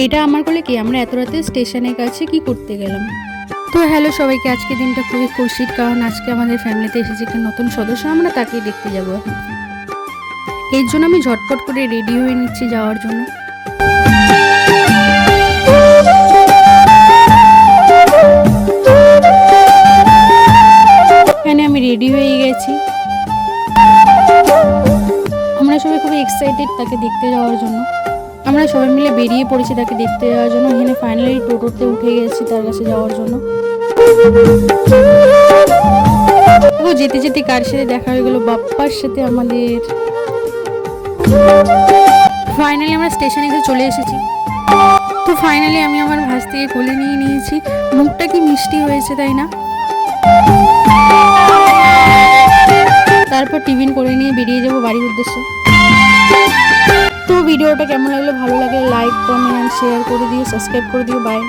এটা আমার বলে কি আমরা এত রাতে স্টেশনের কাছে কি করতে গেলাম। তো হ্যালো সবাইকে, আজকে দিনটা খুবই খুশির, কারণ আজকে আমাদের ফ্যামিলিতে এসেছে একটা নতুন সদস্য, আমরা তাকেই দেখতে যাব এখন। এর জন্য আমি ঝটপট করে রেডি হয়ে নিচ্ছি যাওয়ার জন্য। এখানে আমি রেডি হয়ে গেছি। আমরা সবাই খুবই এক্সাইটেড তাকে দেখতে যাওয়ার জন্য। আমরা সবাই মিলে বেরিয়ে পড়েছি তাকে দেখতে যাওয়ার জন্য। এখানে ফাইনালি টোটোতে উঠে গেছি তার কাছে যাওয়ার জন্য। ও যেতে যেতে কার সাথে দেখা হয়ে গেল, বাপ্পার সাথে আমাদের। ফাইনালি আমরা স্টেশনে এসে চলে এসেছি। তো ফাইনালি আমি আমার ভাস থেকে কোলে নিয়ে নিয়েছি। মুখটা কি মিষ্টি হয়েছে, তাই না? তারপর টিফিন করে নিয়ে বেরিয়ে যাবো বাড়ির উদ্দেশ্যে। তো ভিডিওটা কেমন লাগলো, ভালো লাগলে লাইক, কমেন্ট, শেয়ার করে দিও, সাবস্ক্রাইব করে দিও। বাই।